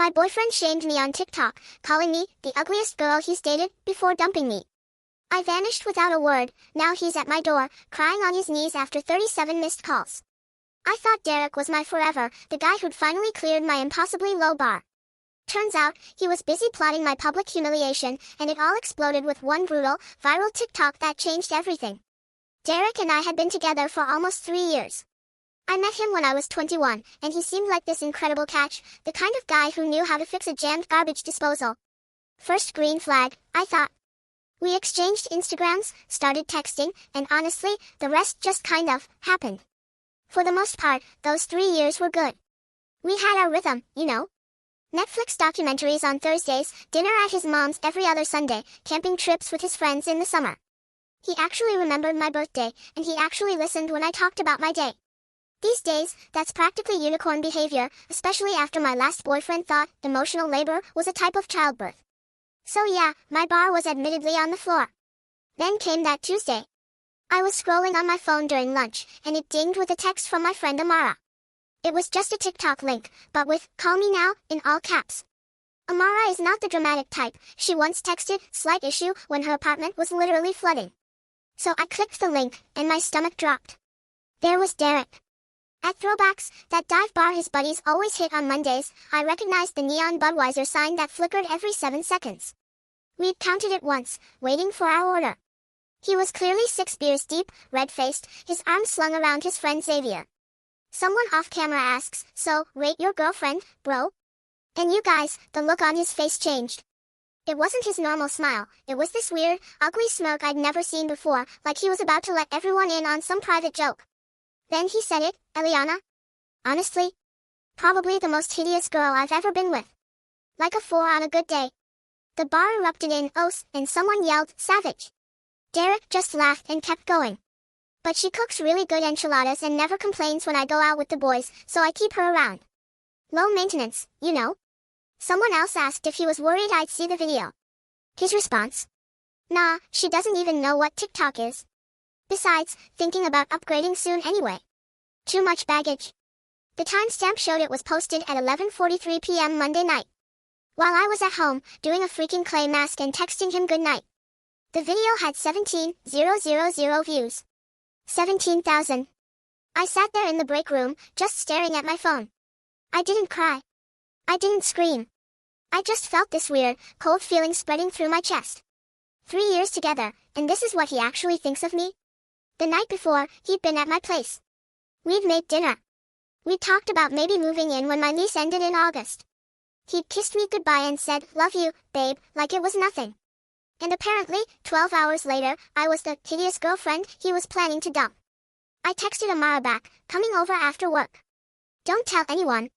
My boyfriend shamed me on TikTok, calling me the ugliest girl he's dated before dumping me. I vanished without a word. Now he's at my door, crying on his knees after 37 missed calls. I thought Derek was my forever, the guy who'd finally cleared my impossibly low bar. Turns out, he was busy plotting my public humiliation, and it all exploded with one brutal, viral TikTok that changed everything. Derek and I had been together for almost 3 years. I met him when I was 21, and he seemed like this incredible catch, the kind of guy who knew how to fix a jammed garbage disposal. First green flag, I thought. We exchanged Instagrams, started texting, and honestly, the rest just kind of happened. For the most part, those 3 years were good. We had our rhythm, you know. Netflix documentaries on Thursdays, dinner at his mom's every other Sunday, camping trips with his friends in the summer. He actually remembered my birthday, and he actually listened when I talked about my day. These days, that's practically unicorn behavior, especially after my last boyfriend thought emotional labor was a type of childbirth. So yeah, my bar was admittedly on the floor. Then came that Tuesday. I was scrolling on my phone during lunch, and it dinged with a text from my friend Amara. It was just a TikTok link, but with "call me now" in all caps. Amara is not the dramatic type. She once texted "slight issue" when her apartment was literally flooding. So I clicked the link, and my stomach dropped. There was Derek. At Throwbacks, that dive bar his buddies always hit on Mondays, I recognized the neon Budweiser sign that flickered every 7 seconds. We'd counted it once, waiting for our order. He was clearly 6 beers deep, red-faced, his arms slung around his friend Xavier. Someone off-camera asks, "So, rate your girlfriend, bro?" And you guys, the look on his face changed. It wasn't his normal smile, it was this weird, ugly smirk I'd never seen before, like he was about to let everyone in on some private joke. Then he said it, "Eliana. Honestly, probably the most hideous girl I've ever been with." Like a 4 on a good day. The bar erupted in oaths, and someone yelled, "Savage." Derek just laughed and kept going. But she cooks really good enchiladas and never complains when I go out with the boys, so I keep her around. Low maintenance, you know. Someone else asked if he was worried I'd see the video. His response? Nah, she doesn't even know what TikTok is. Besides, thinking about upgrading soon anyway. Too much baggage. The timestamp showed it was posted at 11:43 p.m. Monday night. While I was at home, doing a freaking clay mask and texting him goodnight. The video had 17,000 views. 17,000. I sat there in the break room, just staring at my phone. I didn't cry. I didn't scream. I just felt this weird, cold feeling spreading through my chest. 3 years together, and this is what he actually thinks of me? The night before, he'd been at my place. We'd made dinner. We'd talked about maybe moving in when my lease ended in August. He'd kissed me goodbye and said, "Love you, babe," like it was nothing. And apparently, 12 hours later, I was the hideous girlfriend he was planning to dump. I texted Amara back, "Coming over after work. Don't tell anyone."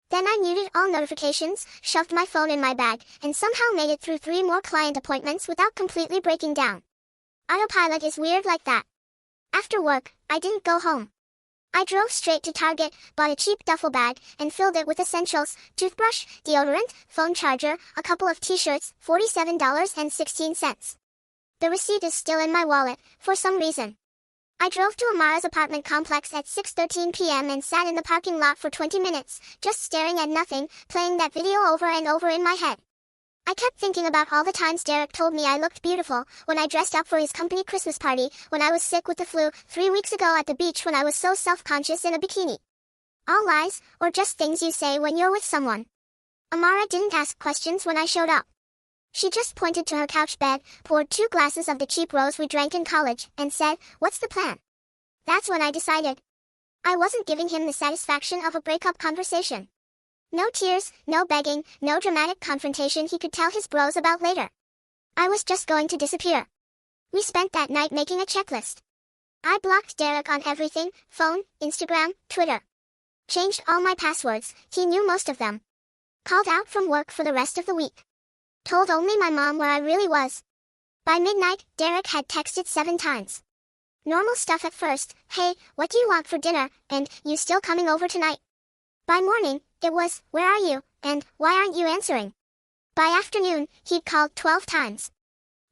Then I muted all notifications, shoved my phone in my bag, and somehow made it through 3 more client appointments without completely breaking down. Autopilot is weird like that. After work, I didn't go home. I drove straight to Target, bought a cheap duffel bag, and filled it with essentials: toothbrush, deodorant, phone charger, a couple of t-shirts, $47.16. The receipt is still in my wallet, for some reason. I drove to Amara's apartment complex at 6:13 p.m. and sat in the parking lot for 20 minutes, just staring at nothing, playing that video over and over in my head. I kept thinking about all the times Derek told me I looked beautiful, when I dressed up for his company Christmas party, when I was sick with the flu, 3 weeks ago at the beach when I was so self-conscious in a bikini. All lies, or just things you say when you're with someone. Amara didn't ask questions when I showed up. She just pointed to her couch bed, poured 2 glasses of the cheap rose we drank in college, and said, "What's the plan?" That's when I decided. I wasn't giving him the satisfaction of a breakup conversation. No tears, no begging, no dramatic confrontation he could tell his bros about later. I was just going to disappear. We spent that night making a checklist. I blocked Derek on everything: phone, Instagram, Twitter. Changed all my passwords, he knew most of them. Called out from work for the rest of the week. Told only my mom where I really was. By midnight, Derek had texted 7 times. Normal stuff at first: "Hey, what do you want for dinner?" and "You still coming over tonight?" By morning, it was, "Where are you?" and "Why aren't you answering?" By afternoon, he'd called 12 times.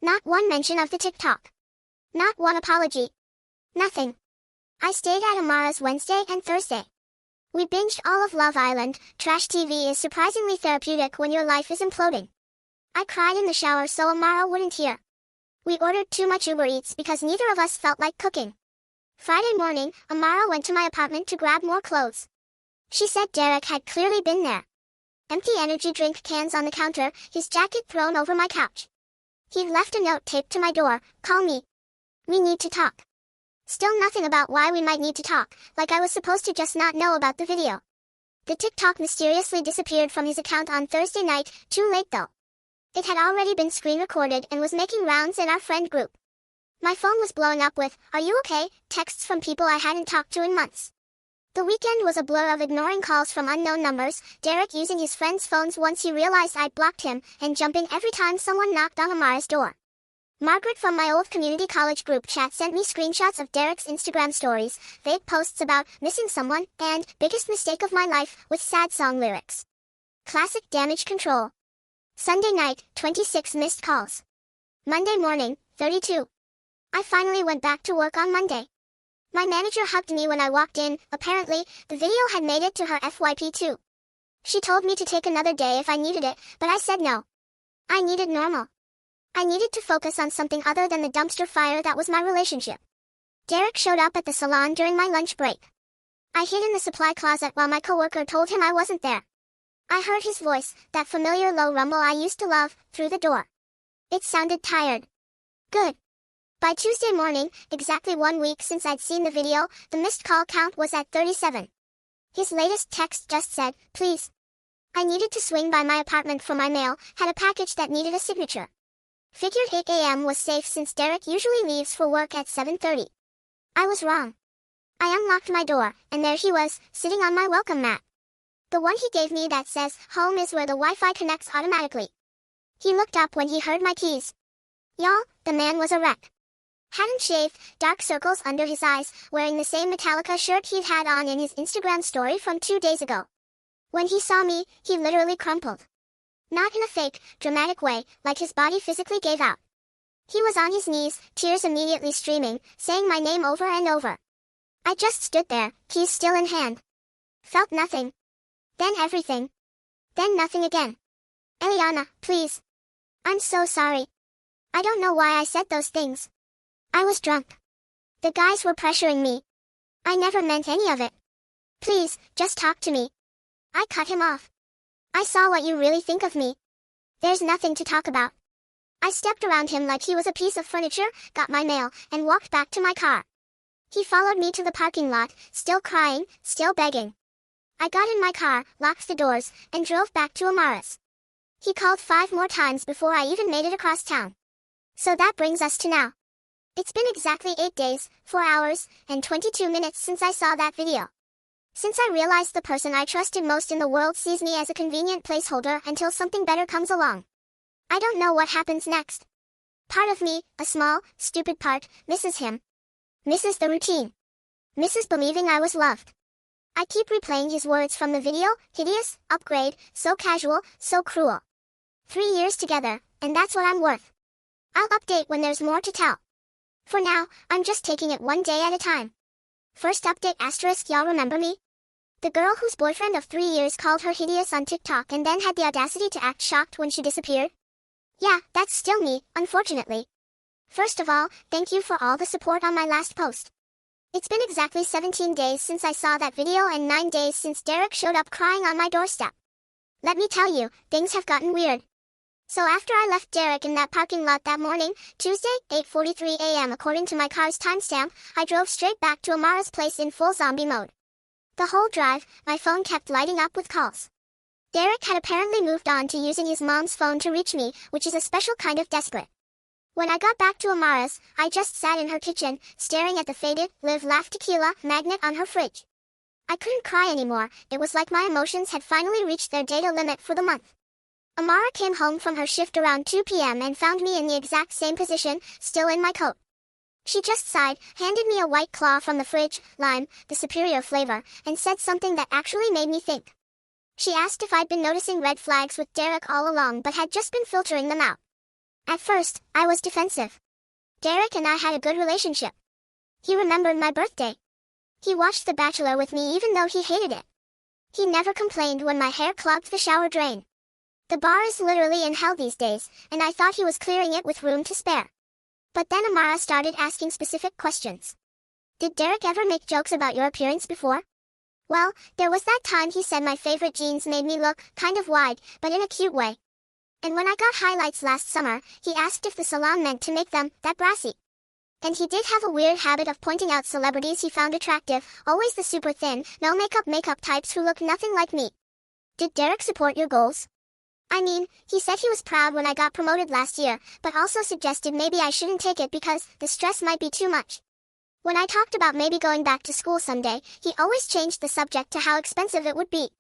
Not one mention of the TikTok. Not one apology. Nothing. I stayed at Amara's Wednesday and Thursday. We binged all of Love Island. Trash TV is surprisingly therapeutic when your life is imploding. I cried in the shower so Amara wouldn't hear. We ordered too much Uber Eats because neither of us felt like cooking. Friday morning, Amara went to my apartment to grab more clothes. She said Derek had clearly been there. Empty energy drink cans on the counter, his jacket thrown over my couch. He'd left a note taped to my door, "Call me. We need to talk." Still nothing about why we might need to talk, like I was supposed to just not know about the video. The TikTok mysteriously disappeared from his account on Thursday night, too late though. It had already been screen recorded and was making rounds in our friend group. My phone was blowing up with, "Are you okay?" texts from people I hadn't talked to in months. The weekend was a blur of ignoring calls from unknown numbers, Derek using his friends' phones once he realized I'd blocked him, and jumping every time someone knocked on Amara's door. Margaret from my old community college group chat sent me screenshots of Derek's Instagram stories, vague posts about missing someone, and biggest mistake of my life with sad song lyrics. Classic damage control. Sunday night, 26 missed calls. Monday morning, 32. I finally went back to work on Monday. My manager hugged me when I walked in. Apparently, the video had made it to her FYP too. She told me to take another day if I needed it, but I said no. I needed normal. I needed to focus on something other than the dumpster fire that was my relationship. Derek showed up at the salon during my lunch break. I hid in the supply closet while my coworker told him I wasn't there. I heard his voice, that familiar low rumble I used to love, through the door. It sounded tired. Good. By Tuesday morning, exactly 1 week since I'd seen the video, the missed call count was at 37. His latest text just said, "Please." I needed to swing by my apartment for my mail, had a package that needed a signature. Figured 8 a.m. was safe since Derek usually leaves for work at 7:30. I was wrong. I unlocked my door, and there he was, sitting on my welcome mat. The one he gave me that says, "Home is where the Wi-Fi connects automatically." He looked up when he heard my keys. Y'all, the man was a wreck. Hadn't shaved, dark circles under his eyes, wearing the same Metallica shirt he'd had on in his Instagram story from 2 days ago. When he saw me, he literally crumpled. Not in a fake, dramatic way, like his body physically gave out. He was on his knees, tears immediately streaming, saying my name over and over. I just stood there, keys still in hand. Felt nothing. Then everything. Then nothing again. "Eliana, please. I'm so sorry. I don't know why I said those things. I was drunk. The guys were pressuring me. I never meant any of it. Please, just talk to me." I cut him off. "I saw what you really think of me. There's nothing to talk about." I stepped around him like he was a piece of furniture, got my mail, and walked back to my car. He followed me to the parking lot, still crying, still begging. I got in my car, locked the doors, and drove back to Amara's. He called 5 more times before I even made it across town. So that brings us to now. It's been exactly 8 days, 4 hours, and 22 minutes since I saw that video. Since I realized the person I trusted most in the world sees me as a convenient placeholder until something better comes along. I don't know what happens next. Part of me, a small, stupid part, misses him. Misses the routine. Misses believing I was loved. I keep replaying his words from the video, hideous, upgrade, so casual, so cruel. 3 years together, and that's what I'm worth. I'll update when there's more to tell. For now, I'm just taking it one day at a time. First update asterisk, y'all remember me? The girl whose boyfriend of 3 years called her hideous on TikTok and then had the audacity to act shocked when she disappeared? Yeah, that's still me, unfortunately. First of all, thank you for all the support on my last post. It's been exactly 17 days since I saw that video and 9 days since Derek showed up crying on my doorstep. Let me tell you, things have gotten weird. So after I left Derek in that parking lot that morning, Tuesday, 8:43 a.m. according to my car's timestamp, I drove straight back to Amara's place in full zombie mode. The whole drive, my phone kept lighting up with calls. Derek had apparently moved on to using his mom's phone to reach me, which is a special kind of desperate. When I got back to Amara's, I just sat in her kitchen, staring at the faded, Live Laugh Tequila magnet on her fridge. I couldn't cry anymore, it was like my emotions had finally reached their data limit for the month. Amara came home from her shift around 2 p.m. and found me in the exact same position, still in my coat. She just sighed, handed me a White Claw from the fridge, lime, the superior flavor, and said something that actually made me think. She asked if I'd been noticing red flags with Derek all along but had just been filtering them out. At first, I was defensive. Derek and I had a good relationship. He remembered my birthday. He watched The Bachelor with me even though he hated it. He never complained when my hair clogged the shower drain. The bar is literally in hell these days, and I thought he was clearing it with room to spare. But then Amara started asking specific questions. Did Derek ever make jokes about your appearance before? Well, there was that time he said my favorite jeans made me look kind of wide, but in a cute way. And when I got highlights last summer, he asked if the salon meant to make them that brassy. And he did have a weird habit of pointing out celebrities he found attractive, always the super thin, no makeup types who look nothing like me. Did Derek support your goals? I mean, he said he was proud when I got promoted last year, but also suggested maybe I shouldn't take it because the stress might be too much. When I talked about maybe going back to school someday, he always changed the subject to how expensive it would be.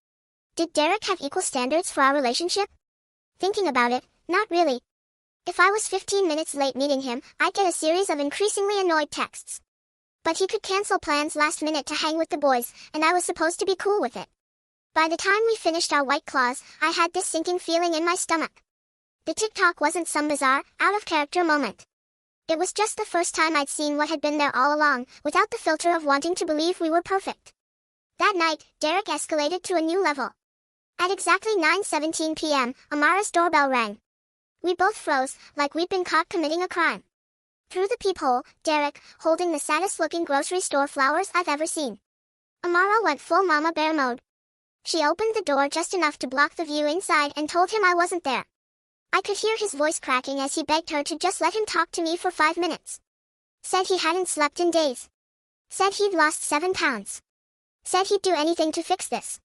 Did Derek have equal standards for our relationship? Thinking about it, not really. If I was 15 minutes late meeting him, I'd get a series of increasingly annoyed texts. But he could cancel plans last minute to hang with the boys, and I was supposed to be cool with it. By the time we finished our White Claws, I had this sinking feeling in my stomach. The TikTok wasn't some bizarre, out-of-character moment. It was just the first time I'd seen what had been there all along, without the filter of wanting to believe we were perfect. That night, Derek escalated to a new level. At exactly 9:17 p.m., Amara's doorbell rang. We both froze, like we'd been caught committing a crime. Through the peephole, Derek, holding the saddest-looking grocery store flowers I've ever seen. Amara went full mama bear mode. She opened the door just enough to block the view inside and told him I wasn't there. I could hear his voice cracking as he begged her to just let him talk to me for 5 minutes. Said he hadn't slept in days. Said he'd lost 7 pounds. Said he'd do anything to fix this.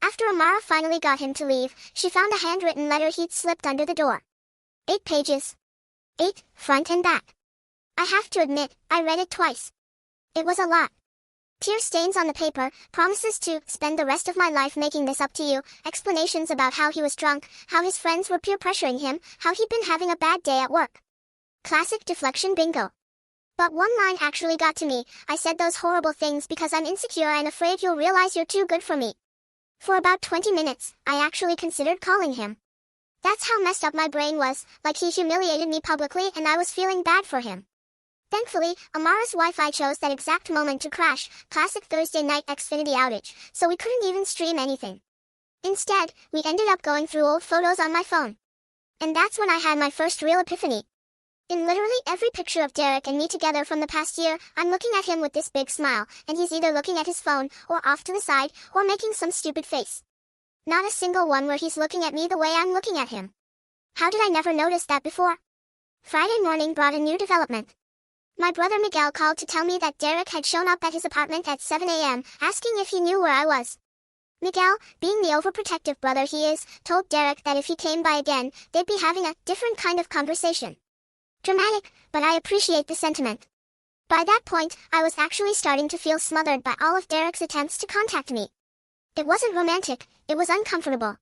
After Amara finally got him to leave, she found a handwritten letter he'd slipped under the door. 8 pages. 8, front and back. I have to admit, I read it twice. It was a lot. Tear stains on the paper, promises to spend the rest of my life making this up to you, explanations about how he was drunk, how his friends were peer pressuring him, how he'd been having a bad day at work. Classic deflection bingo. But one line actually got to me. I said those horrible things because I'm insecure and afraid you'll realize you're too good for me. For about 20 minutes, I actually considered calling him. That's how messed up my brain was, like he humiliated me publicly and I was feeling bad for him. Thankfully, Amara's Wi-Fi chose that exact moment to crash, classic Thursday night Xfinity outage, so we couldn't even stream anything. Instead, we ended up going through old photos on my phone. And that's when I had my first real epiphany. In literally every picture of Derek and me together from the past year, I'm looking at him with this big smile, and he's either looking at his phone, or off to the side, or making some stupid face. Not a single one where he's looking at me the way I'm looking at him. How did I never notice that before? Friday morning brought a new development. My brother Miguel called to tell me that Derek had shown up at his apartment at 7 a.m., asking if he knew where I was. Miguel, being the overprotective brother he is, told Derek that if he came by again, they'd be having a different kind of conversation. Dramatic, but I appreciate the sentiment. By that point, I was actually starting to feel smothered by all of Derek's attempts to contact me. It wasn't romantic, it was uncomfortable.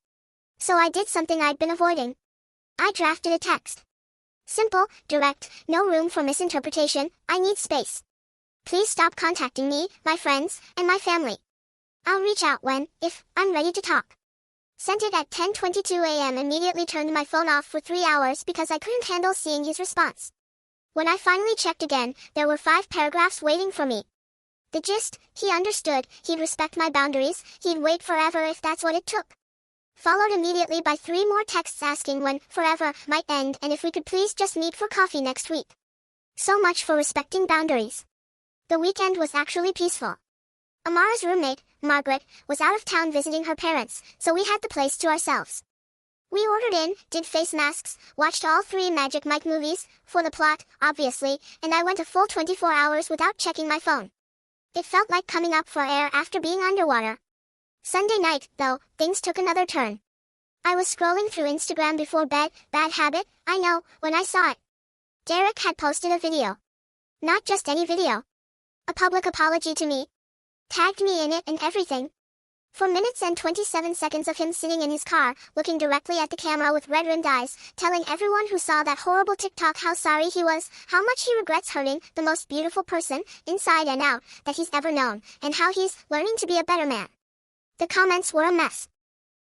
So I did something I'd been avoiding. I drafted a text. Simple, direct, no room for misinterpretation, I need space. Please stop contacting me, my friends, and my family. I'll reach out when, if, I'm ready to talk. Sent it at 10:22 a.m. Immediately turned my phone off for 3 hours because I couldn't handle seeing his response. When I finally checked again, there were 5 paragraphs waiting for me. The gist, he understood, he'd respect my boundaries, he'd wait forever if that's what it took. Followed immediately by 3 more texts asking when forever might end and if we could please just meet for coffee next week. So much for respecting boundaries. The weekend was actually peaceful. Amara's roommate, Margaret, was out of town visiting her parents, so we had the place to ourselves. We ordered in, did face masks, watched all 3 Magic Mike movies, for the plot, obviously, and I went a full 24 hours without checking my phone. It felt like coming up for air after being underwater. Sunday night, though, things took another turn. I was scrolling through Instagram before bed, bad habit, I know, when I saw it. Derek had posted a video. Not just any video. A public apology to me. Tagged me in it and everything. For minutes and 27 seconds of him sitting in his car, looking directly at the camera with red-rimmed eyes, telling everyone who saw that horrible TikTok how sorry he was, how much he regrets hurting the most beautiful person, inside and out, that he's ever known, and how he's learning to be a better man. The comments were a mess.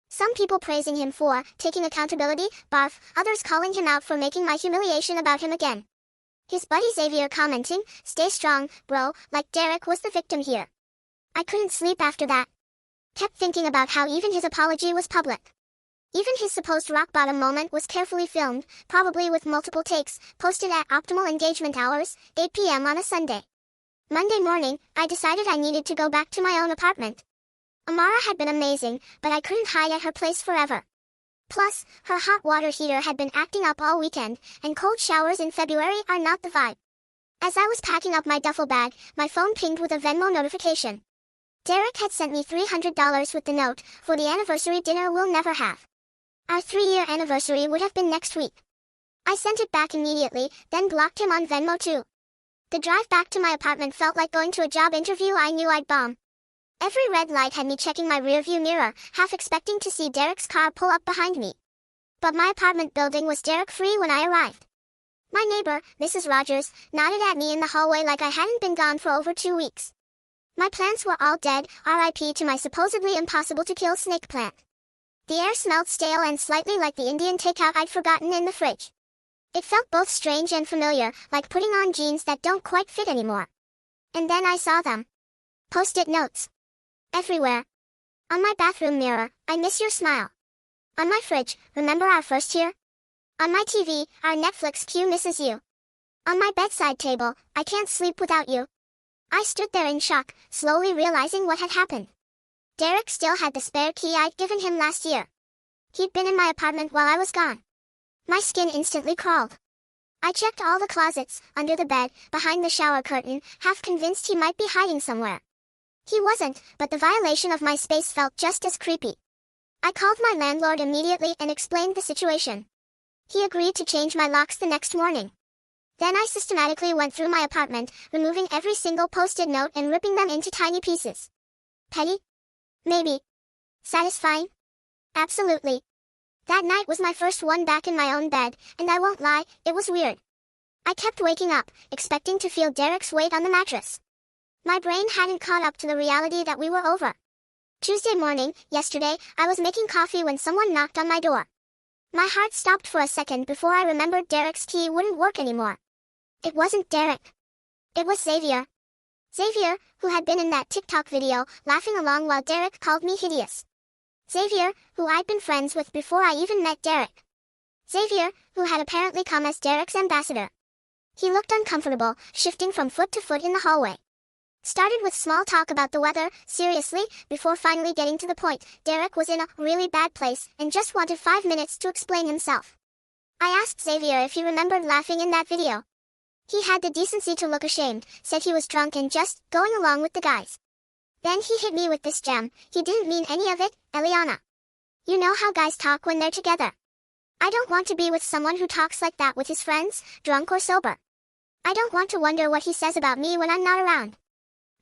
Some people praising him for taking accountability, barf, others calling him out for making my humiliation about him again. His buddy Xavier commenting, "Stay strong, bro," like Derek was the victim here. I couldn't sleep after that. Kept thinking about how even his apology was public. Even his supposed rock-bottom moment was carefully filmed, probably with multiple takes, posted at optimal engagement hours, 8 p.m. on a Sunday. Monday morning, I decided I needed to go back to my own apartment. Amara had been amazing, but I couldn't hide at her place forever. Plus, her hot water heater had been acting up all weekend, and cold showers in February are not the vibe. As I was packing up my duffel bag, my phone pinged with a Venmo notification. Derek had sent me $300 with the note, "For the anniversary dinner we'll never have." Our 3-year anniversary would have been next week. I sent it back immediately, then blocked him on Venmo too. The drive back to my apartment felt like going to a job interview I knew I'd bomb. Every red light had me checking my rearview mirror, half expecting to see Derek's car pull up behind me. But my apartment building was Derek-free when I arrived. My neighbor, Mrs. Rogers, nodded at me in the hallway like I hadn't been gone for over 2 weeks. My plants were all dead, RIP to my supposedly impossible-to-kill snake plant. The air smelled stale and slightly like the Indian takeout I'd forgotten in the fridge. It felt both strange and familiar, like putting on jeans that don't quite fit anymore. And then I saw them. Post-it notes. Everywhere. On my bathroom mirror, "I miss your smile." On my fridge, "Remember our first year?" On my TV, "Our Netflix queue misses you." On my bedside table, "I can't sleep without you." I stood there in shock, slowly realizing what had happened. Derek still had the spare key I'd given him last year. He'd been in my apartment while I was gone. My skin instantly crawled. I checked all the closets, under the bed, behind the shower curtain, half convinced he might be hiding somewhere. He wasn't, but the violation of my space felt just as creepy. I called my landlord immediately and explained the situation. He agreed to change my locks the next morning. Then I systematically went through my apartment, removing every single post-it note and ripping them into tiny pieces. Petty? Maybe. Satisfying? Absolutely. That night was my first one back in my own bed, and I won't lie, it was weird. I kept waking up, expecting to feel Derek's weight on the mattress. My brain hadn't caught up to the reality that we were over. Tuesday morning, yesterday, I was making coffee when someone knocked on my door. My heart stopped for a second before I remembered Derek's key wouldn't work anymore. It wasn't Derek. It was Xavier. Xavier, who had been in that TikTok video, laughing along while Derek called me hideous. Xavier, who I'd been friends with before I even met Derek. Xavier, who had apparently come as Derek's ambassador. He looked uncomfortable, shifting from foot to foot in the hallway. Started with small talk about the weather, seriously, before finally getting to the point. Derek was in a really bad place and just wanted 5 minutes to explain himself. I asked Xavier if he remembered laughing in that video. He had the decency to look ashamed, said he was drunk and just going along with the guys. Then he hit me with this gem. He didn't mean any of it, Eliana. You know how guys talk when they're together. I don't want to be with someone who talks like that with his friends, drunk or sober. I don't want to wonder what he says about me when I'm not around.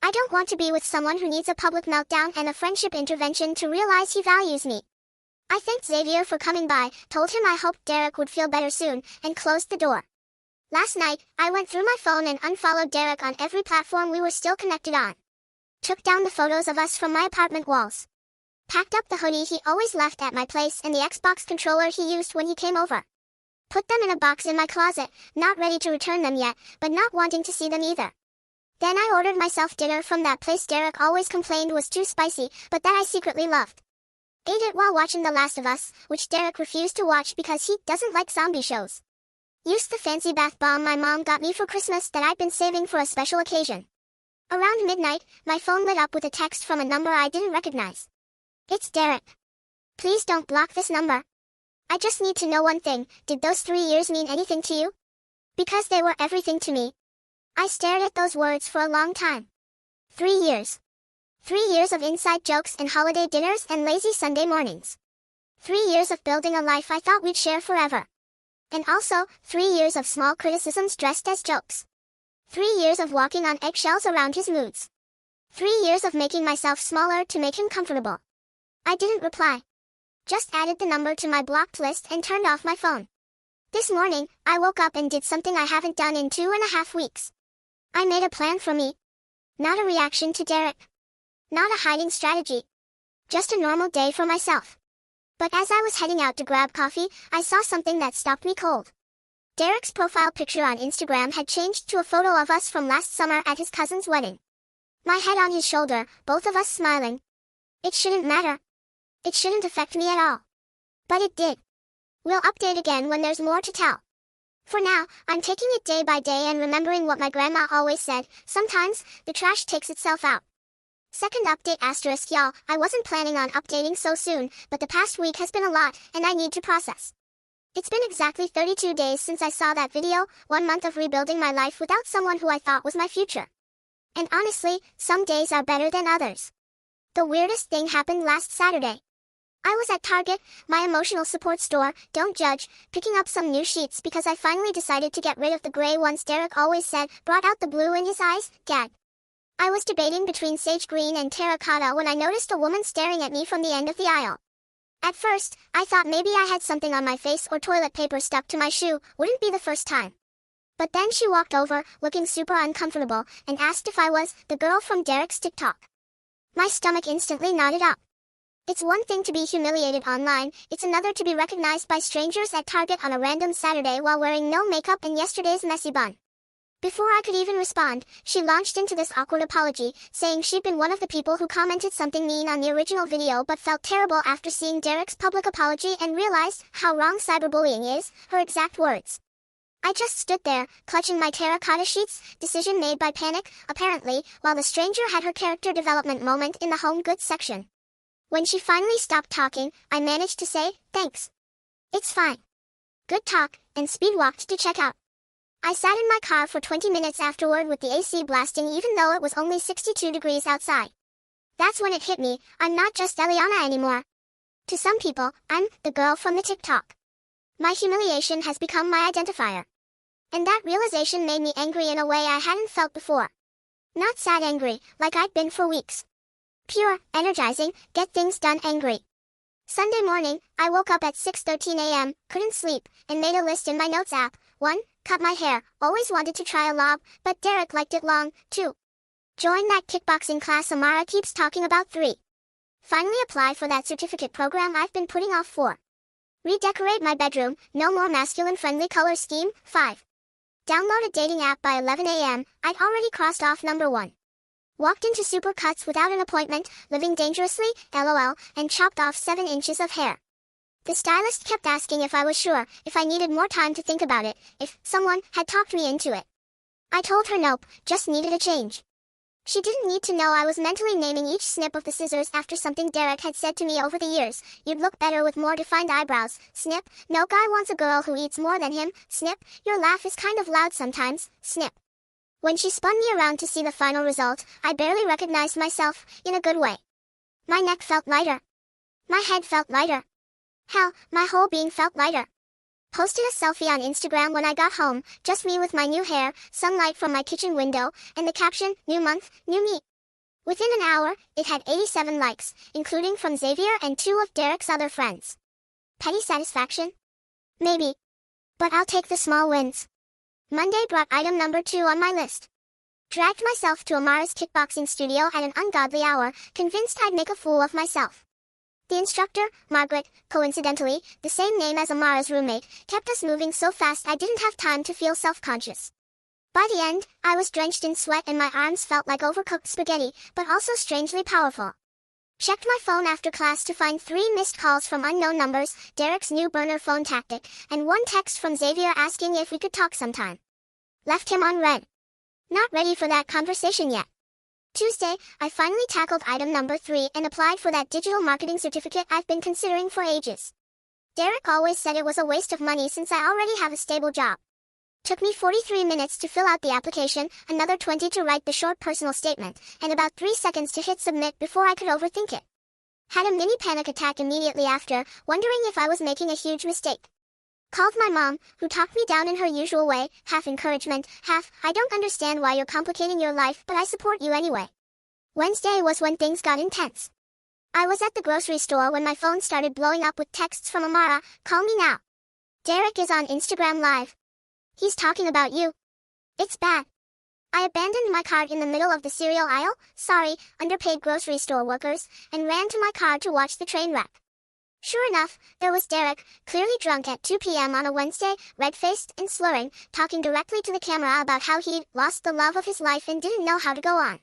I don't want to be with someone who needs a public meltdown and a friendship intervention to realize he values me. I thanked Xavier for coming by, told him I hoped Derek would feel better soon, and closed the door. Last night, I went through my phone and unfollowed Derek on every platform we were still connected on. Took down the photos of us from my apartment walls. Packed up the hoodie he always left at my place and the Xbox controller he used when he came over. Put them in a box in my closet, not ready to return them yet, but not wanting to see them either. Then I ordered myself dinner from that place Derek always complained was too spicy, but that I secretly loved. Ate it while watching The Last of Us, which Derek refused to watch because he doesn't like zombie shows. Used the fancy bath bomb my mom got me for Christmas that I'd been saving for a special occasion. Around midnight, my phone lit up with a text from a number I didn't recognize. It's Derek. Please don't block this number. I just need to know one thing, did those 3 years mean anything to you? Because they were everything to me. I stared at those words for a long time. 3 years. 3 years of inside jokes and holiday dinners and lazy Sunday mornings. 3 years of building a life I thought we'd share forever. And also, 3 years of small criticisms dressed as jokes. 3 years of walking on eggshells around his moods. 3 years of making myself smaller to make him comfortable. I didn't reply. Just added the number to my blocked list and turned off my phone. This morning, I woke up and did something I haven't done in 2.5 weeks. I made a plan for me. Not a reaction to Derek. Not a hiding strategy. Just a normal day for myself. But as I was heading out to grab coffee, I saw something that stopped me cold. Derek's profile picture on Instagram had changed to a photo of us from last summer at his cousin's wedding. My head on his shoulder, both of us smiling. It shouldn't matter. It shouldn't affect me at all. But it did. We'll update again when there's more to tell. For now, I'm taking it day by day and remembering what my grandma always said, sometimes, the trash takes itself out. Second update asterisk y'all, I wasn't planning on updating so soon, but the past week has been a lot, and I need to process. It's been exactly 32 days since I saw that video, 1 month of rebuilding my life without someone who I thought was my future. And honestly, some days are better than others. The weirdest thing happened last Saturday. I was at Target, my emotional support store, don't judge, picking up some new sheets because I finally decided to get rid of the gray ones Derek always said brought out the blue in his eyes, Dad. I was debating between sage green and terracotta when I noticed a woman staring at me from the end of the aisle. At first, I thought maybe I had something on my face or toilet paper stuck to my shoe, wouldn't be the first time. But then she walked over, looking super uncomfortable, and asked if I was the girl from Derek's TikTok. My stomach instantly knotted up. It's one thing to be humiliated online, it's another to be recognized by strangers at Target on a random Saturday while wearing no makeup and yesterday's messy bun. Before I could even respond, she launched into this awkward apology, saying she'd been one of the people who commented something mean on the original video but felt terrible after seeing Derek's public apology and realized how wrong cyberbullying is, her exact words. I just stood there, clutching my terracotta sheets, decision made by panic, apparently, while the stranger had her character development moment in the home goods section. When she finally stopped talking, I managed to say, thanks. It's fine. Good talk, and speed walked to check out. I sat in my car for 20 minutes afterward with the AC blasting even though it was only 62 degrees outside. That's when it hit me, I'm not just Eliana anymore. To some people, I'm the girl from the TikTok. My humiliation has become my identifier. And that realization made me angry in a way I hadn't felt before. Not sad angry, like I'd been for weeks. Pure, energizing, get things done angry. Sunday morning, I woke up at 6:13 a.m., couldn't sleep, and made a list in my notes app. 1. Cut my hair, always wanted to try a lob, but Derek liked it long. 2. Join that kickboxing class Amara keeps talking about. 3. Finally apply for that certificate program I've been putting off. 4. Redecorate my bedroom, no more masculine-friendly color scheme. 5. Download a dating app by 11 a.m., I'd already crossed off number 1. Walked into Supercuts without an appointment, living dangerously, LOL, and chopped off 7 inches of hair. The stylist kept asking if I was sure, if I needed more time to think about it, if someone had talked me into it. I told her nope, just needed a change. She didn't need to know I was mentally naming each snip of the scissors after something Derek had said to me over the years. You'd look better with more defined eyebrows. Snip, no guy wants a girl who eats more than him. Snip, your laugh is kind of loud sometimes. Snip. When she spun me around to see the final result, I barely recognized myself, in a good way. My neck felt lighter. My head felt lighter. Hell, my whole being felt lighter. Posted a selfie on Instagram when I got home, just me with my new hair, sunlight from my kitchen window, and the caption, new month, new me. Within an hour, it had 87 likes, including from Xavier and 2 of Derek's other friends. Petty satisfaction? Maybe. But I'll take the small wins. Monday brought item number 2 on my list. Dragged myself to Amara's kickboxing studio at an ungodly hour, convinced I'd make a fool of myself. The instructor, Margaret, coincidentally, the same name as Amara's roommate, kept us moving so fast I didn't have time to feel self-conscious. By the end, I was drenched in sweat and my arms felt like overcooked spaghetti, but also strangely powerful. Checked my phone after class to find 3 missed calls from unknown numbers, Derek's new burner phone tactic, and 1 text from Xavier asking if we could talk sometime. Left him on red. Not ready for that conversation yet. Tuesday, I finally tackled item number 3 and applied for that digital marketing certificate I've been considering for ages. Derek always said it was a waste of money since I already have a stable job. Took me 43 minutes to fill out the application, another 20 to write the short personal statement, and about 3 seconds to hit submit before I could overthink it. Had a mini panic attack immediately after, wondering if I was making a huge mistake. Called my mom, who talked me down in her usual way, half encouragement, half, I don't understand why you're complicating your life but I support you anyway. Wednesday was when things got intense. I was at the grocery store when my phone started blowing up with texts from Amara, call me now. Derek is on Instagram Live. He's talking about you. It's bad. I abandoned my cart in the middle of the cereal aisle, sorry, underpaid grocery store workers, and ran to my car to watch the train wreck. Sure enough, there was Derek, clearly drunk at 2 p.m. on a Wednesday, red-faced and slurring, talking directly to the camera about how he'd lost the love of his life and didn't know how to go on.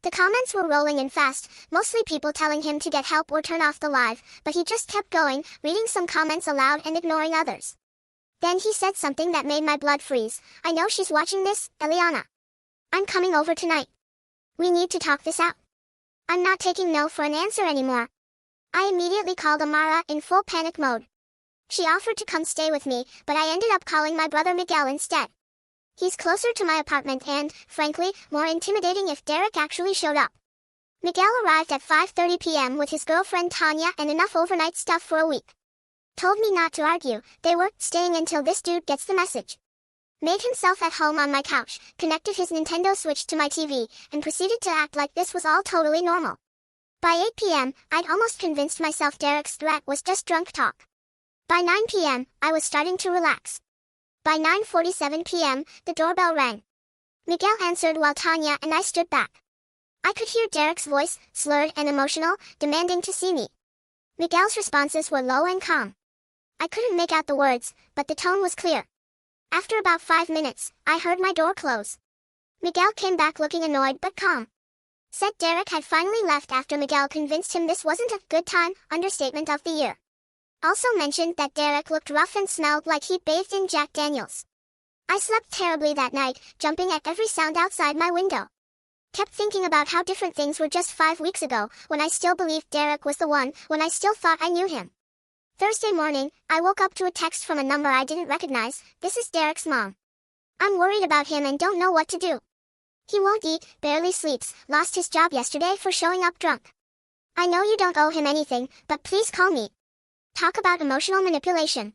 The comments were rolling in fast, mostly people telling him to get help or turn off the live, but he just kept going, reading some comments aloud and ignoring others. Then he said something that made my blood freeze. I know she's watching this, Eliana. I'm coming over tonight. We need to talk this out. I'm not taking no for an answer anymore. I immediately called Amara in full panic mode. She offered to come stay with me, but I ended up calling my brother Miguel instead. He's closer to my apartment and, frankly, more intimidating if Derek actually showed up. Miguel arrived at 5:30 p.m. with his girlfriend Tanya and enough overnight stuff for a week. Told me not to argue, they were staying until this dude gets the message. Made himself at home on my couch, connected his Nintendo Switch to my TV, and proceeded to act like this was all totally normal. By 8 p.m., I'd almost convinced myself Derek's threat was just drunk talk. By 9 p.m., I was starting to relax. By 9:47 p.m., the doorbell rang. Miguel answered while Tanya and I stood back. I could hear Derek's voice, slurred and emotional, demanding to see me. Miguel's responses were low and calm. I couldn't make out the words, but the tone was clear. After about 5 minutes, I heard my door close. Miguel came back looking annoyed but calm. Said Derek had finally left after Miguel convinced him this wasn't a good time, understatement of the year. Also mentioned that Derek looked rough and smelled like he'd bathed in Jack Daniels. I slept terribly that night, jumping at every sound outside my window. Kept thinking about how different things were just 5 weeks ago, when I still believed Derek was the one, when I still thought I knew him. Thursday morning, I woke up to a text from a number I didn't recognize. This is Derek's mom. I'm worried about him and don't know what to do. He won't eat, barely sleeps, lost his job yesterday for showing up drunk. I know you don't owe him anything, but please call me. Talk about emotional manipulation.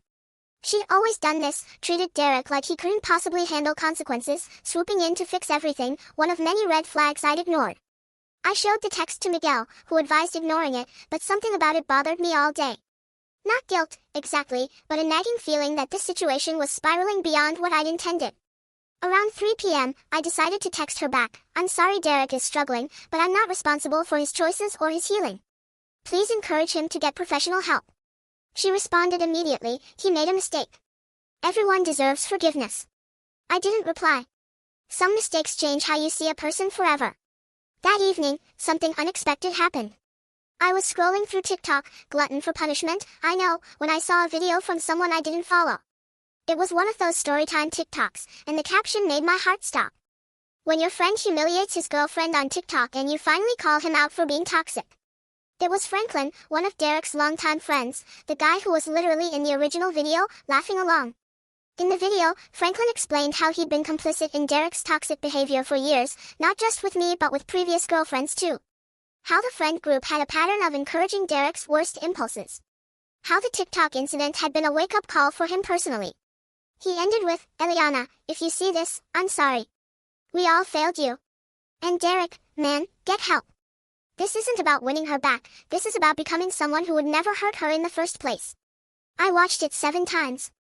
She'd always done this, treated Derek like he couldn't possibly handle consequences, swooping in to fix everything, one of many red flags I'd ignored. I showed the text to Miguel, who advised ignoring it, but something about it bothered me all day. Not guilt, exactly, but a nagging feeling that this situation was spiraling beyond what I'd intended. Around 3 p.m., I decided to text her back. I'm sorry Derek is struggling, but I'm not responsible for his choices or his healing. Please encourage him to get professional help. She responded immediately, he made a mistake. Everyone deserves forgiveness. I didn't reply. Some mistakes change how you see a person forever. That evening, something unexpected happened. I was scrolling through TikTok, glutton for punishment, I know, when I saw a video from someone I didn't follow. It was one of those storytime TikToks, and the caption made my heart stop. When your friend humiliates his girlfriend on TikTok and you finally call him out for being toxic. It was Franklin, one of Derek's longtime friends, the guy who was literally in the original video, laughing along. In the video, Franklin explained how he'd been complicit in Derek's toxic behavior for years, not just with me but with previous girlfriends too. How the friend group had a pattern of encouraging Derek's worst impulses. How the TikTok incident had been a wake-up call for him personally. He ended with, Eliana, if you see this, I'm sorry. We all failed you. And Derek, man, get help. This isn't about winning her back, this is about becoming someone who would never hurt her in the first place. I watched it 7 times.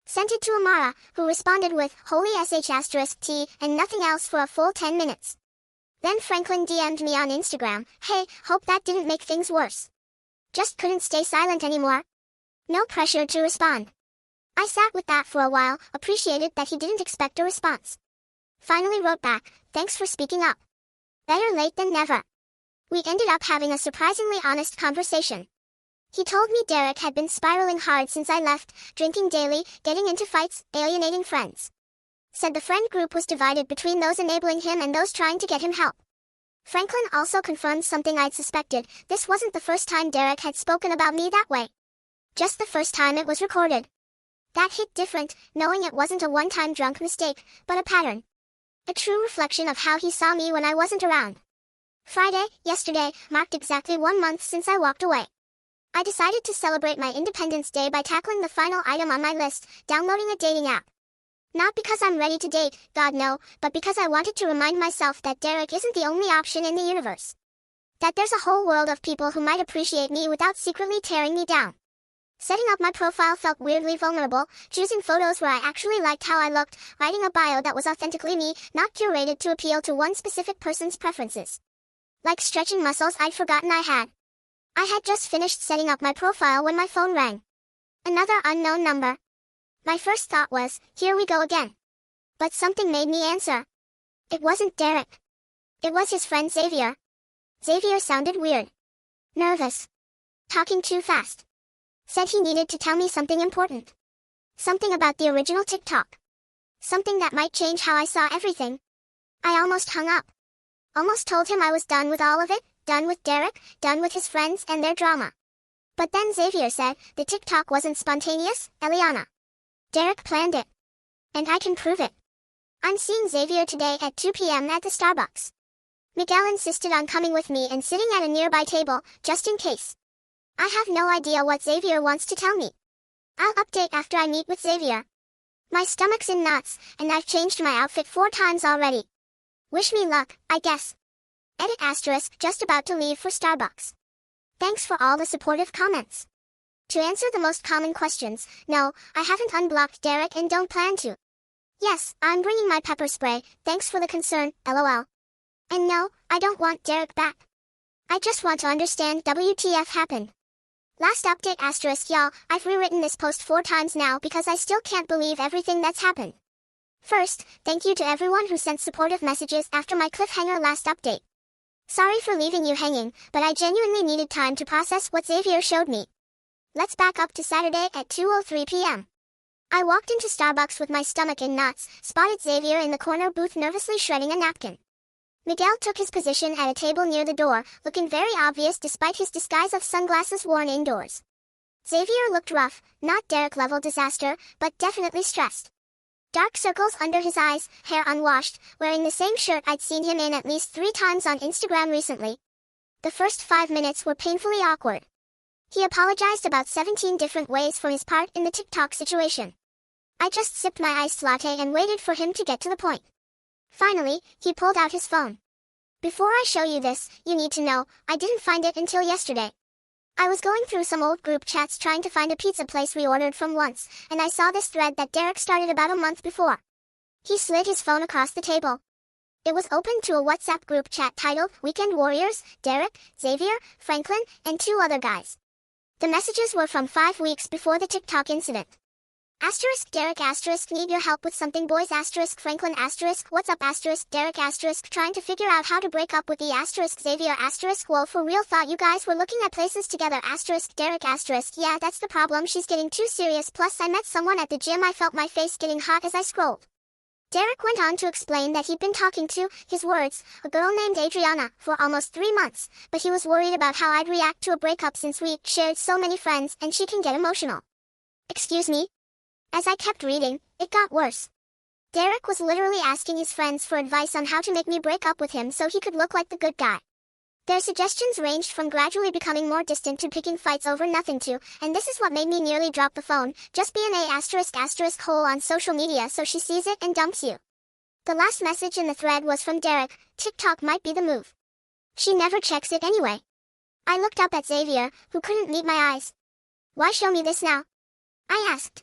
Sent it to Amara, who responded with, holy sh*t, and nothing else for a full 10 minutes. Then Franklin DM'd me on Instagram, hey, hope that didn't make things worse. Just couldn't stay silent anymore. No pressure to respond. I sat with that for a while, appreciated that he didn't expect a response. Finally wrote back, thanks for speaking up. Better late than never. We ended up having a surprisingly honest conversation. He told me Derek had been spiraling hard since I left, drinking daily, getting into fights, alienating friends. Said the friend group was divided between those enabling him and those trying to get him help. Franklin also confirmed something I'd suspected, this wasn't the first time Derek had spoken about me that way. Just the first time it was recorded. That hit different, knowing it wasn't a one-time drunk mistake, but a pattern. A true reflection of how he saw me when I wasn't around. Friday, yesterday, marked exactly 1 month since I walked away. I decided to celebrate my Independence Day by tackling the final item on my list, downloading a dating app. Not because I'm ready to date, God no, but because I wanted to remind myself that Derek isn't the only option in the universe. That there's a whole world of people who might appreciate me without secretly tearing me down. Setting up my profile felt weirdly vulnerable, choosing photos where I actually liked how I looked, writing a bio that was authentically me, not curated to appeal to one specific person's preferences. Like stretching muscles I'd forgotten I had. I had just finished setting up my profile when my phone rang. Another unknown number. My first thought was, here we go again. But something made me answer. It wasn't Derek. It was his friend Xavier. Xavier sounded weird. Nervous. Talking too fast. Said he needed to tell me something important. Something about the original TikTok. Something that might change how I saw everything. I almost hung up. Almost told him I was done with all of it, done with Derek, done with his friends and their drama. But then Xavier said, the TikTok wasn't spontaneous, Eliana. Derek planned it. And I can prove it. I'm seeing Xavier today at 2 p.m. at the Starbucks. Miguel insisted on coming with me and sitting at a nearby table, just in case. I have no idea what Xavier wants to tell me. I'll update after I meet with Xavier. My stomach's in knots, and I've changed my outfit 4 times already. Wish me luck, I guess. Edit asterisk just about to leave for Starbucks. Thanks for all the supportive comments. To answer the most common questions, no, I haven't unblocked Derek and don't plan to. Yes, I'm bringing my pepper spray, thanks for the concern, lol. And no, I don't want Derek back. I just want to understand WTF happened. Last update asterisk y'all, I've rewritten this post 4 times now because I still can't believe everything that's happened. First, thank you to everyone who sent supportive messages after my cliffhanger last update. Sorry for leaving you hanging, but I genuinely needed time to process what Xavier showed me. Let's back up to Saturday at 2:03 p.m. I walked into Starbucks with my stomach in knots, spotted Xavier in the corner booth nervously shredding a napkin. Miguel took his position at a table near the door, looking very obvious despite his disguise of sunglasses worn indoors. Xavier looked rough, not Derek-level disaster, but definitely stressed. Dark circles under his eyes, hair unwashed, wearing the same shirt I'd seen him in at least 3 times on Instagram recently. The first 5 minutes were painfully awkward. He apologized about 17 different ways for his part in the TikTok situation. I just sipped my iced latte and waited for him to get to the point. Finally, he pulled out his phone. Before I show you this, you need to know, I didn't find it until yesterday. I was going through some old group chats trying to find a pizza place we ordered from once, and I saw this thread that Derek started about a month before. He slid his phone across the table. It was open to a WhatsApp group chat titled Weekend Warriors, Derek, Xavier, Franklin, and 2 other guys. The messages were from 5 weeks before the TikTok incident. Asterisk Derek asterisk need your help with something boys asterisk Franklin asterisk what's up asterisk Derek asterisk trying to figure out how to break up with the asterisk Xavier asterisk whoa for real thought you guys were looking at places together asterisk Derek asterisk yeah that's the problem she's getting too serious plus I met someone at the gym I felt my face getting hot as I scrolled. Derek went on to explain that he'd been talking to, his words, a girl named Adriana for almost 3 months, but he was worried about how I'd react to a breakup since we shared so many friends and she can get emotional. Excuse me? As I kept reading, it got worse. Derek was literally asking his friends for advice on how to make me break up with him so he could look like the good guy. Their suggestions ranged from gradually becoming more distant to picking fights over nothing to, and this is what made me nearly drop the phone, just be an *** hole on social media so she sees it and dumps you. The last message in the thread was from Derek, TikTok might be the move. She never checks it anyway. I looked up at Xavier, who couldn't meet my eyes. Why show me this now? I asked.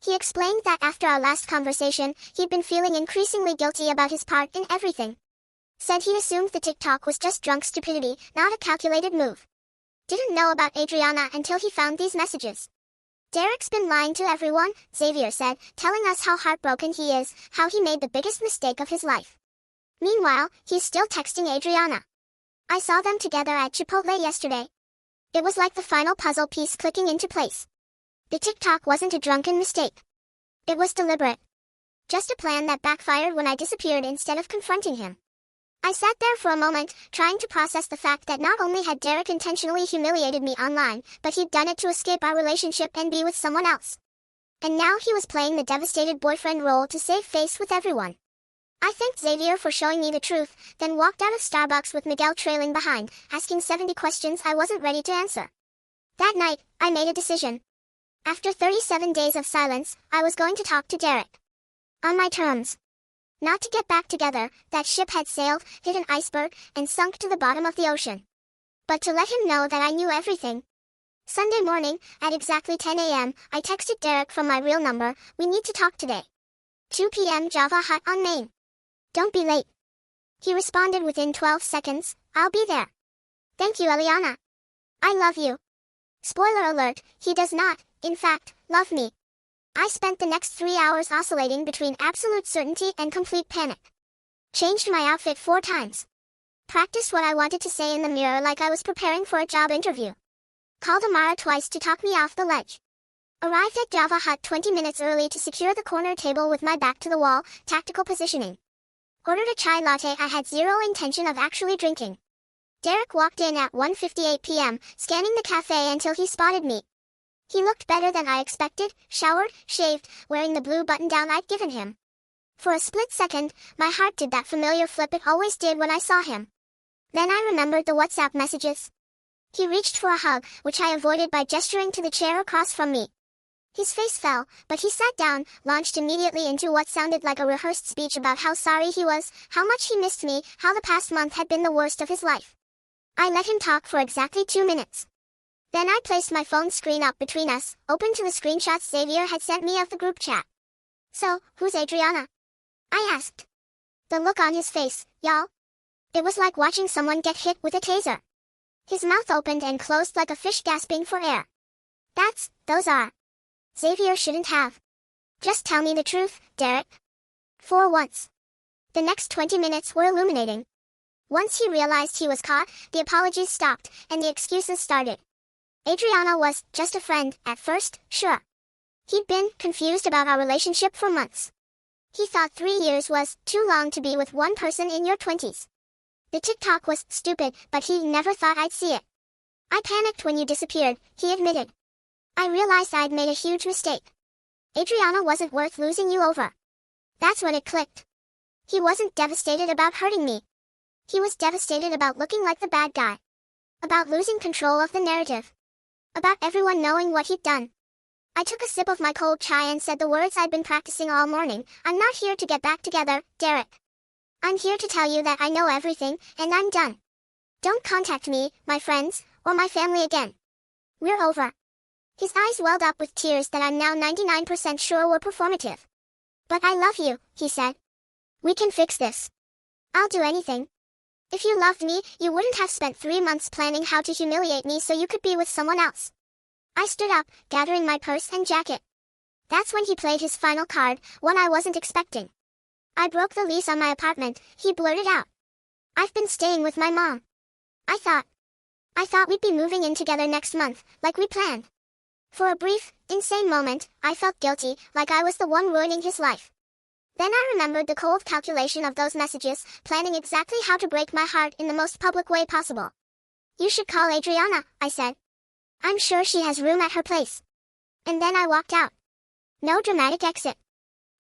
He explained that after our last conversation, he'd been feeling increasingly guilty about his part in everything. Said he assumed the TikTok was just drunk stupidity, not a calculated move. Didn't know about Adriana until he found these messages. Derek's been lying to everyone, Xavier said, telling us how heartbroken he is, how he made the biggest mistake of his life. Meanwhile, he's still texting Adriana. I saw them together at Chipotle yesterday. It was like the final puzzle piece clicking into place. The TikTok wasn't a drunken mistake. It was deliberate. Just a plan that backfired when I disappeared instead of confronting him. I sat there for a moment, trying to process the fact that not only had Derek intentionally humiliated me online, but he'd done it to escape our relationship and be with someone else. And now he was playing the devastated boyfriend role to save face with everyone. I thanked Xavier for showing me the truth, then walked out of Starbucks with Miguel trailing behind, asking 70 questions I wasn't ready to answer. That night, I made a decision. After 37 days of silence, I was going to talk to Derek. On my terms. Not to get back together, that ship had sailed, hit an iceberg, and sunk to the bottom of the ocean. But to let him know that I knew everything. Sunday morning, at exactly 10 a.m., I texted Derek from my real number, we need to talk today. 2 p.m. Java Hut on Main. Don't be late. He responded within 12 seconds, I'll be there. Thank you, Eliana. I love you. Spoiler alert, he does not, in fact, love me. I spent the next 3 hours oscillating between absolute certainty and complete panic. Changed my outfit 4 times. Practiced what I wanted to say in the mirror like I was preparing for a job interview. Called Amara twice to talk me off the ledge. Arrived at Java Hut 20 minutes early to secure the corner table with my back to the wall, tactical positioning. Ordered a chai latte I had zero intention of actually drinking. Derek walked in at 1:58 p.m., scanning the cafe until he spotted me. He looked better than I expected, showered, shaved, wearing the blue button-down I'd given him. For a split second, my heart did that familiar flip it always did when I saw him. Then I remembered the WhatsApp messages. He reached for a hug, which I avoided by gesturing to the chair across from me. His face fell, but he sat down, launched immediately into what sounded like a rehearsed speech about how sorry he was, how much he missed me, how the past month had been the worst of his life. I let him talk for exactly 2 minutes. Then I placed my phone screen up between us, open to the screenshots Xavier had sent me of the group chat. "So, who's Adriana?" I asked. The look on his face, y'all. It was like watching someone get hit with a taser. His mouth opened and closed like a fish gasping for air. Those are. Xavier shouldn't have. Just tell me the truth, Derek. For once. The next 20 minutes were illuminating. Once he realized he was caught, the apologies stopped, and the excuses started. Adriana was just a friend, at first, sure. He'd been confused about our relationship for months. He thought 3 years was too long to be with one person in your 20s. The TikTok was stupid, but he never thought I'd see it. I panicked when you disappeared, he admitted. I realized I'd made a huge mistake. Adriana wasn't worth losing you over. That's when it clicked. He wasn't devastated about hurting me. He was devastated about looking like the bad guy. About losing control of the narrative. About everyone knowing what he'd done. I took a sip of my cold chai and said the words I'd been practicing all morning. "I'm not here to get back together, Derek. I'm here to tell you that I know everything, and I'm done. Don't contact me, my friends, or my family again. We're over." His eyes welled up with tears that I'm now 99% sure were performative. "But I love you," he said. "We can fix this. I'll do anything. If you loved me, you wouldn't have spent 3 months planning how to humiliate me so you could be with someone else." I stood up, gathering my purse and jacket. That's when he played his final card, one I wasn't expecting. "I broke the lease on my apartment," he blurted out. "I've been staying with my mom. I thought we'd be moving in together next month, like we planned." For a brief, insane moment, I felt guilty, like I was the one ruining his life. Then I remembered the cold calculation of those messages, planning exactly how to break my heart in the most public way possible. "You should call Adriana," I said. "I'm sure she has room at her place." And then I walked out. No dramatic exit.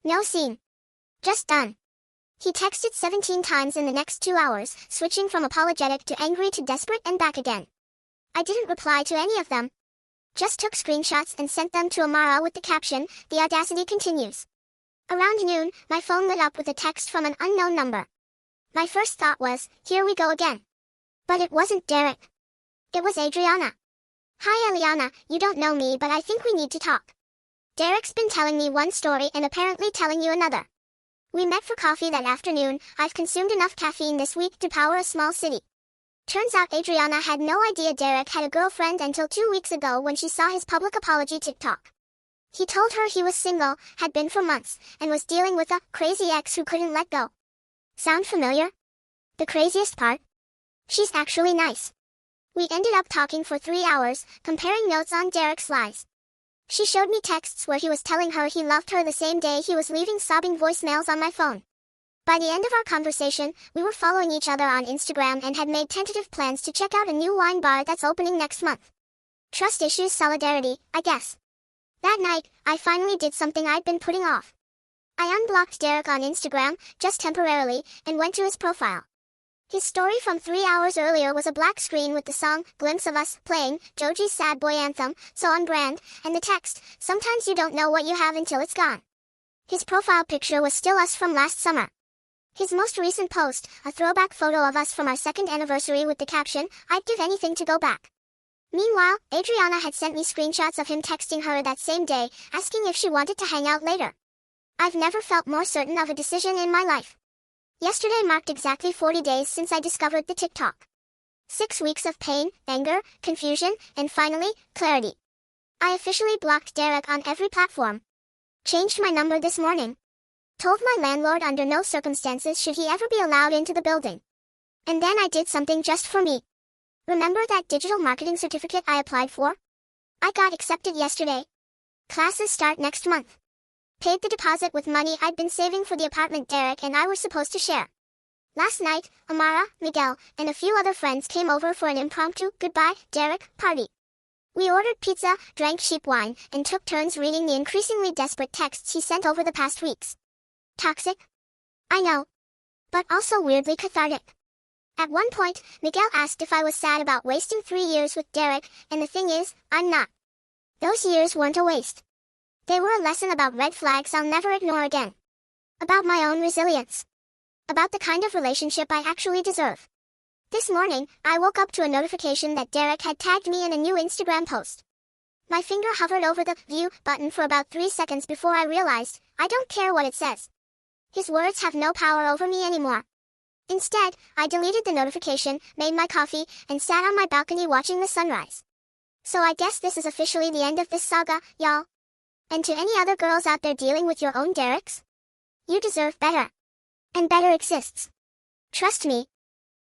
No scene. Just done. He texted 17 times in the next 2 hours, switching from apologetic to angry to desperate and back again. I didn't reply to any of them. Just took screenshots and sent them to Amara with the caption, "The audacity continues." Around noon, my phone lit up with a text from an unknown number. My first thought was, here we go again. But it wasn't Derek. It was Adriana. "Hi Eliana, you don't know me but I think we need to talk. Derek's been telling me one story and apparently telling you another. We met for coffee that afternoon. I've consumed enough caffeine this week to power a small city." Turns out Adriana had no idea Derek had a girlfriend until 2 weeks ago when she saw his public apology TikTok. He told her he was single, had been for months, and was dealing with a crazy ex who couldn't let go. Sound familiar? The craziest part? She's actually nice. We ended up talking for 3 hours, comparing notes on Derek's lies. She showed me texts where he was telling her he loved her the same day he was leaving sobbing voicemails on my phone. By the end of our conversation, we were following each other on Instagram and had made tentative plans to check out a new wine bar that's opening next month. Trust issues solidarity, I guess. That night, I finally did something I'd been putting off. I unblocked Derek on Instagram, just temporarily, and went to his profile. His story from 3 hours earlier was a black screen with the song, "Glimpse of Us," playing, Joji's sad boy anthem, so on brand, and the text, "Sometimes you don't know what you have until it's gone." His profile picture was still us from last summer. His most recent post, a throwback photo of us from our 2nd anniversary with the caption, "I'd give anything to go back." Meanwhile, Adriana had sent me screenshots of him texting her that same day, asking if she wanted to hang out later. I've never felt more certain of a decision in my life. Yesterday marked exactly 40 days since I discovered the TikTok. 6 weeks of pain, anger, confusion, and finally, clarity. I officially blocked Derek on every platform. Changed my number this morning. Told my landlord under no circumstances should he ever be allowed into the building. And then I did something just for me. Remember that digital marketing certificate I applied for? I got accepted yesterday. Classes start next month. Paid the deposit with money I'd been saving for the apartment Derek and I were supposed to share. Last night, Amara, Miguel, and a few other friends came over for an impromptu goodbye, Derek, party. We ordered pizza, drank cheap wine, and took turns reading the increasingly desperate texts he sent over the past weeks. Toxic? I know. But also weirdly cathartic. At one point, Miguel asked if I was sad about wasting 3 years with Derek, and the thing is, I'm not. Those years weren't a waste. They were a lesson about red flags I'll never ignore again. About my own resilience. About the kind of relationship I actually deserve. This morning, I woke up to a notification that Derek had tagged me in a new Instagram post. My finger hovered over the view button for about 3 seconds before I realized, I don't care what it says. His words have no power over me anymore. Instead, I deleted the notification, made my coffee, and sat on my balcony watching the sunrise. So I guess this is officially the end of this saga, y'all. And to any other girls out there dealing with your own Dereks, you deserve better. And better exists. Trust me,